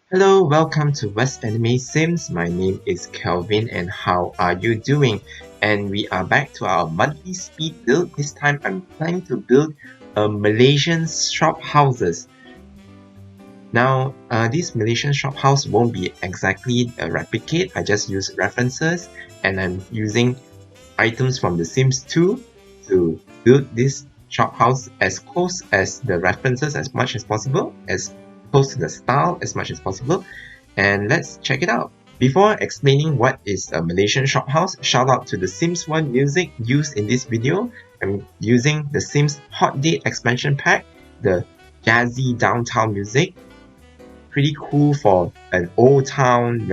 Hello, welcome to West Anime Sims. My name is Kelvin and how are you doing? And we are back to our monthly speed build. This time I'm planning to build a Malaysian shop houses. Now, this Malaysian shop house won't be exactly a replicate. I just use references and I'm using items from The Sims 2 to build this shop house as close as the references as much as possible, as close to the style as much as possible. And let's check it out. Before explaining what is a Malaysian shophouse, shout out to the Sims 1 music used in this video. I'm using the Sims Hot Date expansion pack, the jazzy downtown music. Pretty cool for an old town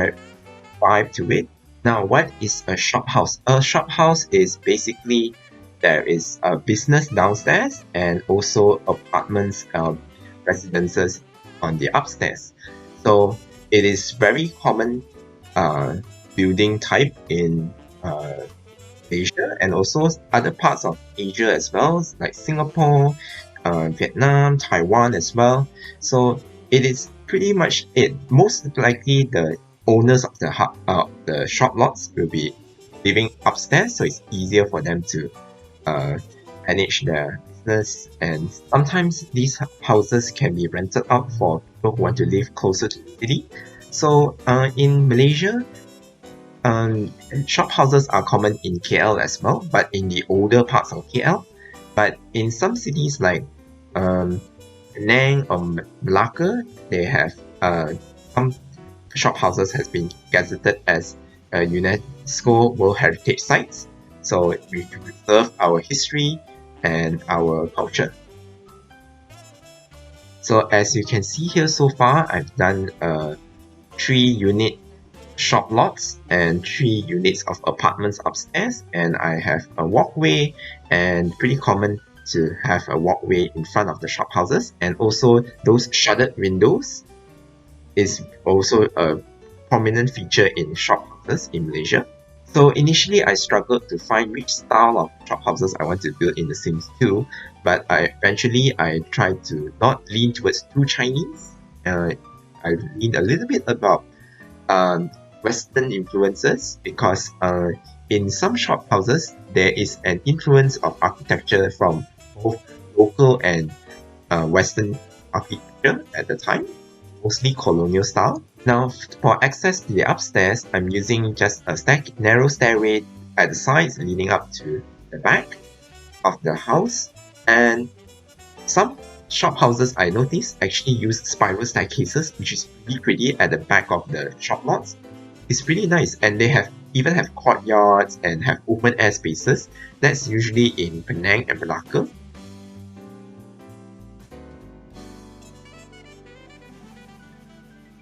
vibe to it. Now, what is a shophouse? A shophouse is basically there is a business downstairs and also apartments, residences on the upstairs. So it is very common building type in Asia and also other parts of Asia as well, like Singapore, Vietnam, Taiwan as well. So it is pretty much it. Most likely, the owners of the shop lots will be living upstairs, so it's easier for them to uh, manage their business. And sometimes these houses can be rented out for people who want to live closer to the city. So in Malaysia, shop houses are common in KL as well, but in the older parts of KL. But in some cities like Penang or Malacca, they have some shop houses has been gazetted as UNESCO World Heritage Sites. So we preserve our history and our culture. So as you can see here so far, I've done 3-unit shop lots and 3 units of apartments upstairs, and I have a walkway, and pretty common to have a walkway in front of the shop houses, and also those shuttered windows is also a prominent feature in shop houses in Malaysia. So initially I struggled to find which style of shop houses I want to build in The Sims 2, but I tried to not lean towards too Chinese. I leaned a little bit about Western influences because in some shop houses there is an influence of architecture from both local and Western architecture at the time, mostly colonial style. Now, for access to the upstairs, I'm using just a narrow stairway at the sides leading up to the back of the house. And some shop houses I noticed actually use spiral staircases, which is really pretty at the back of the shop lots. It's pretty nice, and they even have courtyards and have open air spaces. That's usually in Penang and Malacca.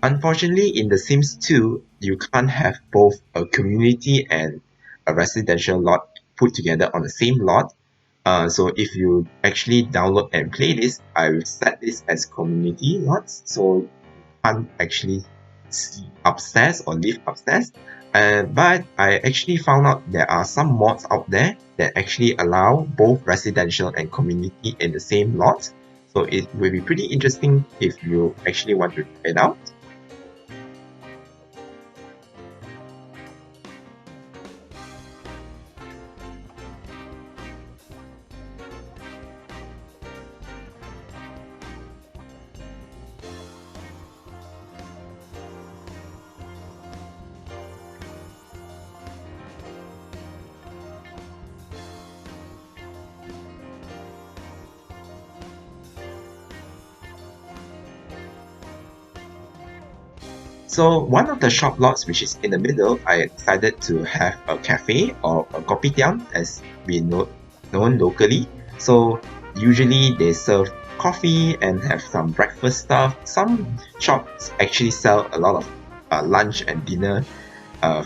Unfortunately, in The Sims 2, you can't have both a community and a residential lot put together on the same lot. So if you actually download and play this, I will set this as community lots, so you can't actually see upstairs or live upstairs. But I actually found out there are some mods out there that actually allow both residential and community in the same lot. So it will be pretty interesting if you actually want to try it out. So one of the shop lots which is in the middle, I decided to have a cafe or a kopitiam as we known locally. So usually they serve coffee and have some breakfast stuff. Some shops actually sell a lot of lunch and dinner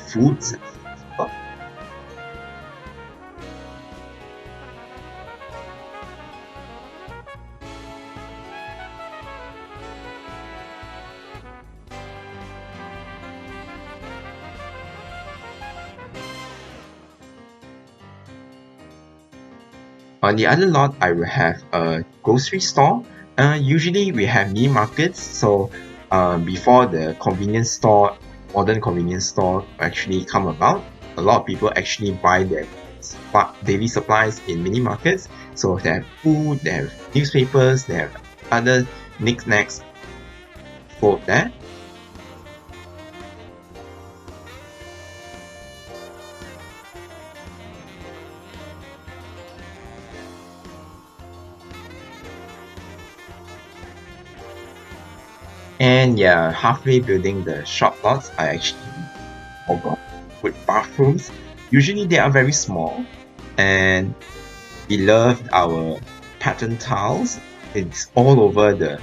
foods. On the other lot, I will have a grocery store. Usually we have mini markets, so before the modern convenience store actually come about, a lot of people actually buy their daily supplies in mini markets. So they have food, they have newspapers, they have other knickknacks sold there. And yeah, halfway building the shop lots, I actually forgot with bathrooms. Usually they are very small, and we loved our pattern tiles. It's all over the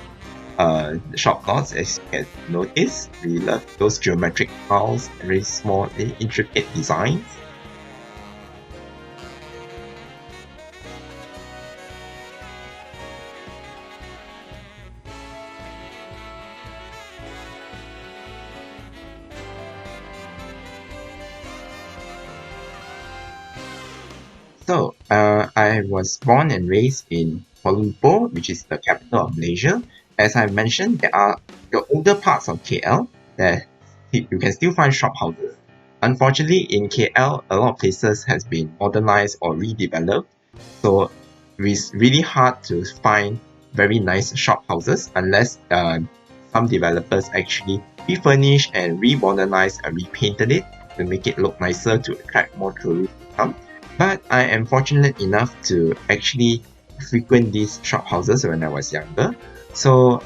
shop lots, as you can notice. We love those geometric tiles, very small, very intricate designs. So, I was born and raised in Kuala Lumpur, which is the capital of Malaysia. As I mentioned, there are the older parts of KL that you can still find shop houses. Unfortunately, in KL, a lot of places has been modernized or redeveloped, so it's really hard to find very nice shop houses unless some developers actually refurnish and remodernize and repainted it to make it look nicer to attract more tourists to come. But I am fortunate enough to actually frequent these shop houses when I was younger. So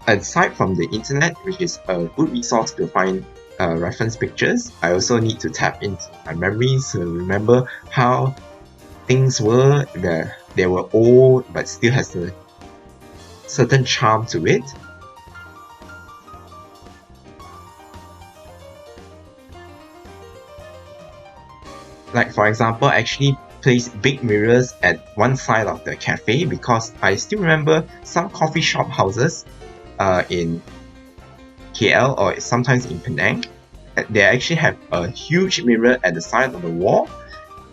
aside from the internet, which is a good resource to find reference pictures, I also need to tap into my memories to remember how things were. They were old, but still has a certain charm to it. Like for example, I actually placed big mirrors at one side of the cafe because I still remember some coffee shop houses in KL or sometimes in Penang. They actually have a huge mirror at the side of the wall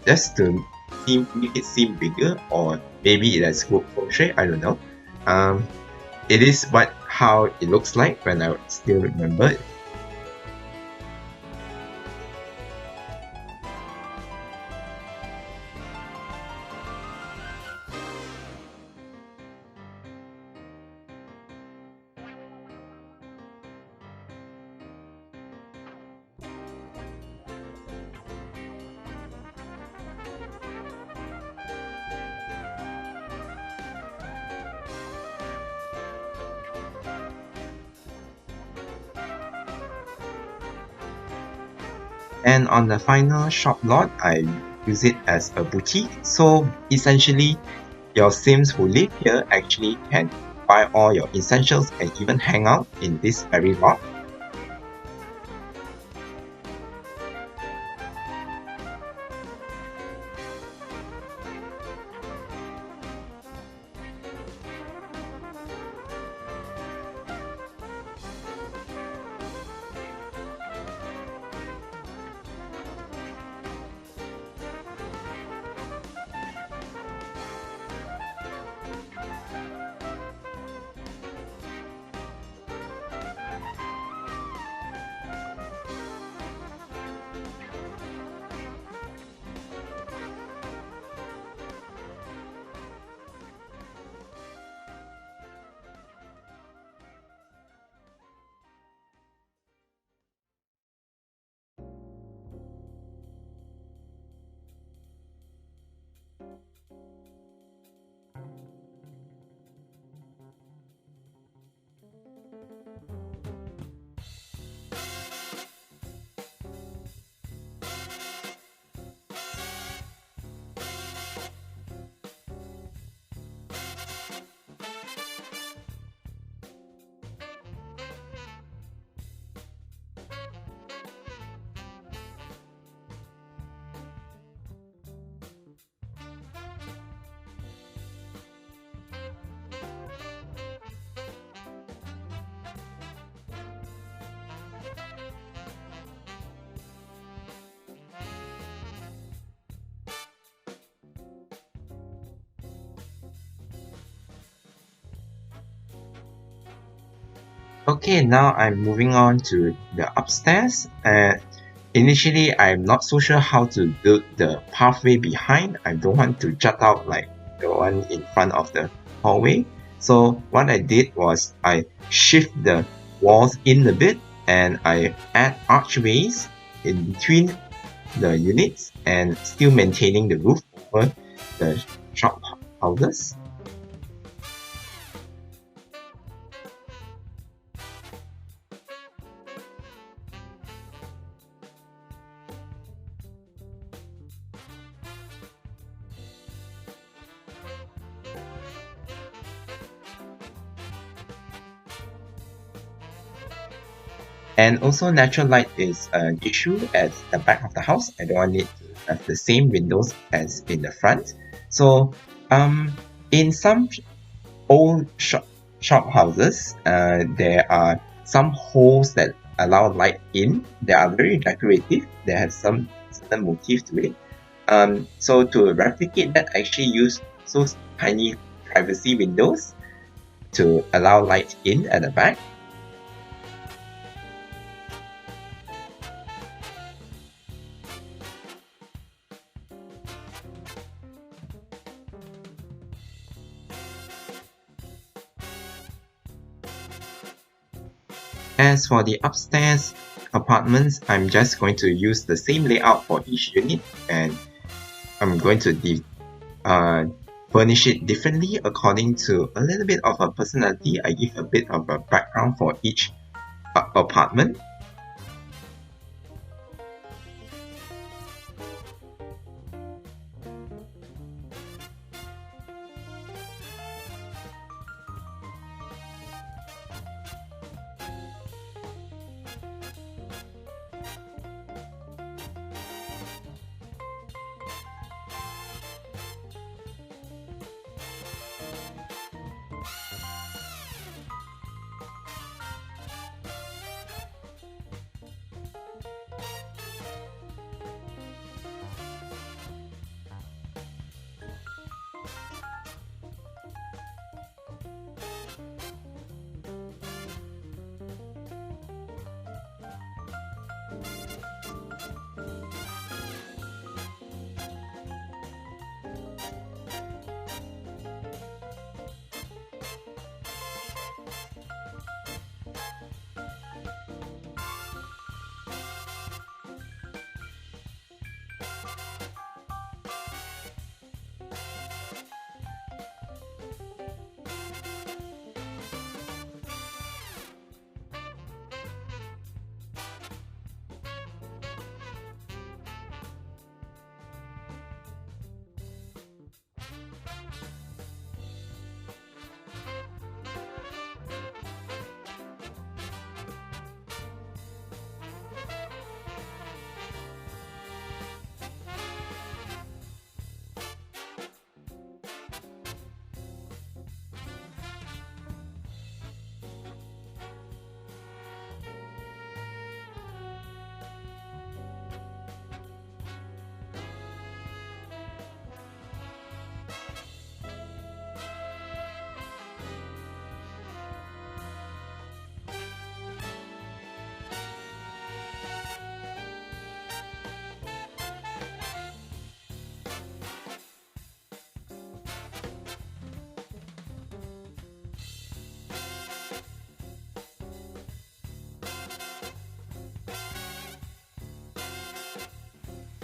just to make it seem bigger, or maybe it has good portrait. I don't know. Um, it is how it looks like when I still remember it. And on the final shop lot, I use it as a boutique. So essentially, your Sims who live here actually can buy all your essentials and even hang out in this very lot. Okay, now I'm moving on to the upstairs. Initially, I'm not so sure how to build the pathway behind. I don't want to jut out like the one in front of the hallway. So what I did was I shift the walls in a bit and I add archways in between the units and still maintaining the roof over the shop houses. And also natural light is an issue at the back of the house. I don't want it to have the same windows as in the front. So in some old shop houses, there are some holes that allow light in. They are very decorative. They have some certain motif to it. So to replicate that, I actually use those tiny privacy windows to allow light in at the back. As for the upstairs apartments, I'm just going to use the same layout for each unit, and I'm going to furnish it differently according to a little bit of a personality. I give a bit of a background for each apartment.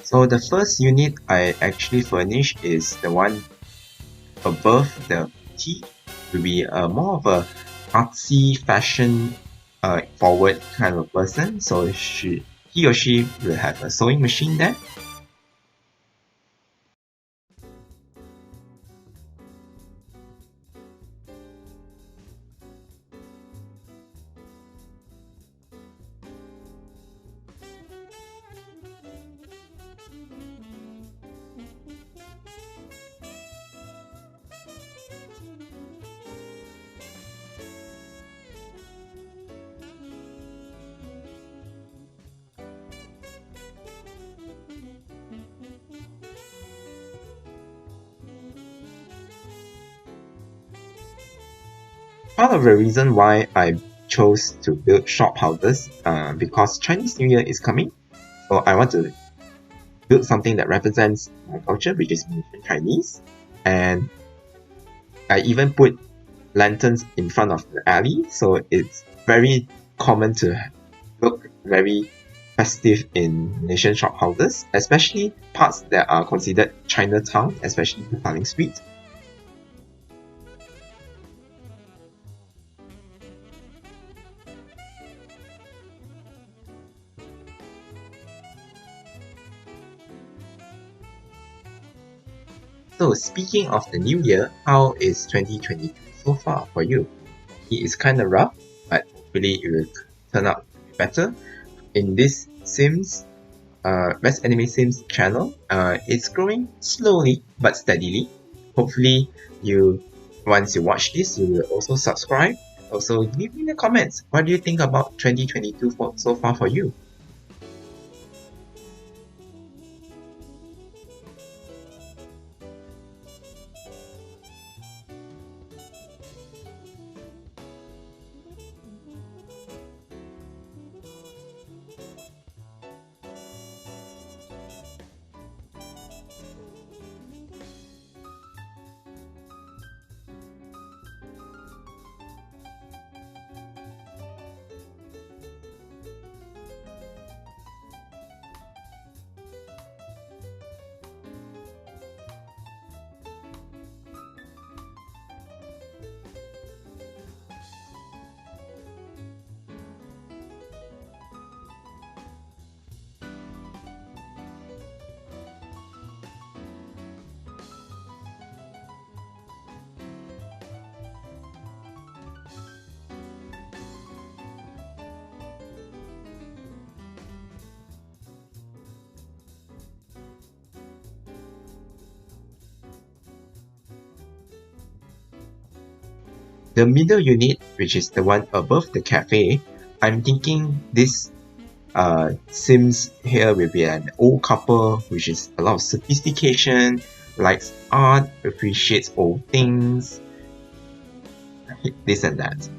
So the first unit I actually furnished is the one above the T, to be more of a artsy fashion forward kind of person. So he or she will have a sewing machine there. Part of the reason why I chose to build shophouses because Chinese New Year is coming. So I want to build something that represents my culture, which is Malaysian Chinese. And I even put lanterns in front of the alley, so it's very common to look very festive in Malaysian shophouses, especially parts that are considered Chinatown, especially Petaling Street. So speaking of the new year, how is 2022 so far for you? It is kind of rough, but hopefully it will turn out to be better. In this Sims, Best Anime Sims channel, it's growing slowly but steadily. Hopefully once you watch this, you will also subscribe. Also, leave me in the comments. What do you think about 2022 so far for you? The middle unit, which is the one above the cafe, I'm thinking this Sims here will be an old couple, which is a lot of sophistication, likes art, appreciates old things, this and that.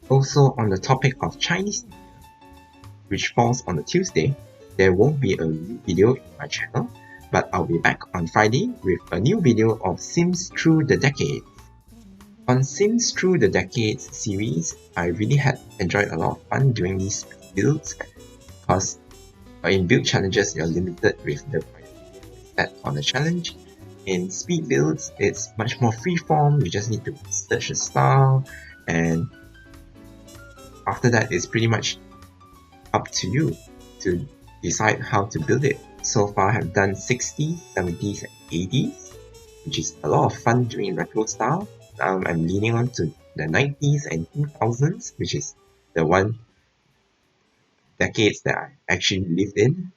Also, on the topic of Chinese New Year, which falls on a Tuesday, there won't be a new video in my channel, but I'll be back on Friday with a new video of Sims Through the Decades. On Sims Through the Decades series, I really had enjoyed a lot of fun doing these builds because in build challenges you're limited with the set on the challenge. In speed builds, it's much more freeform, you just need to search the style, and after that it's pretty much up to you to decide how to build it. So far I've done 60s, 70s and 80s, which is a lot of fun doing retro style. I'm leaning on to the 90s and 2000s, which is the one decades that I actually lived in.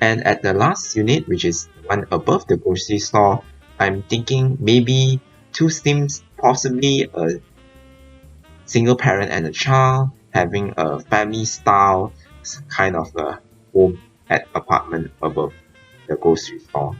And at the last unit, which is the one above the grocery store, I'm thinking maybe two Sims, possibly a single parent and a child, having a family style kind of a home at apartment above the grocery store.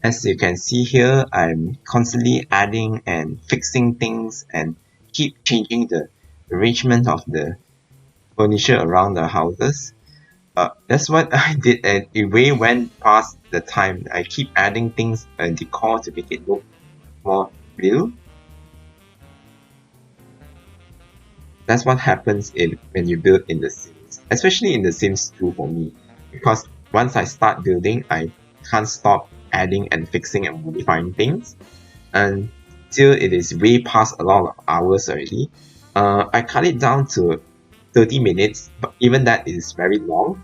As you can see here, I'm constantly adding and fixing things and keep changing the arrangement of the furniture around the houses. That's what I did, and it way went past the time. I keep adding things and decor to make it look more real. That's what happens in when you build in The Sims, especially in The Sims 2 for me. Because once I start building, I can't stop adding and fixing and modifying things until it is way past a lot of hours already. I cut it down to 30 minutes, but even that is very long.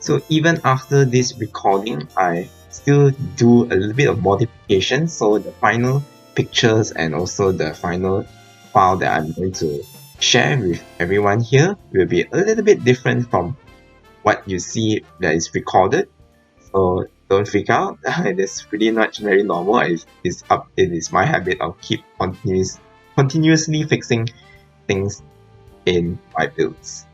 So even after this recording, I still do a little bit of modification. So the final pictures and also the final file that I'm going to share with everyone here will be a little bit different from what you see that is recorded. So don't freak out. It is pretty much very normal. It is my habit of continuously fixing things in my builds.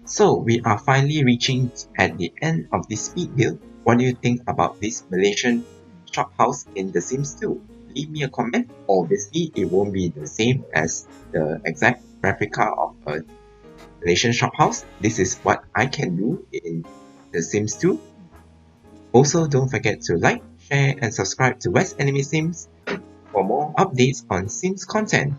So we are finally reaching at the end of this speed build. What do you think about this Malaysian shop house in The Sims 2? Leave me a comment. Obviously, it won't be the same as the exact replica of a Malaysian shop house. This is what I can do in The Sims 2. Also, don't forget to like, share, and subscribe to West Anime Sims for more updates on Sims content.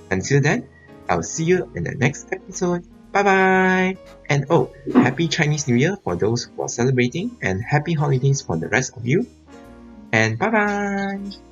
Until then, I'll see you in the next episode. Bye bye! And oh, happy Chinese New Year for those who are celebrating, and happy holidays for the rest of you. And bye bye!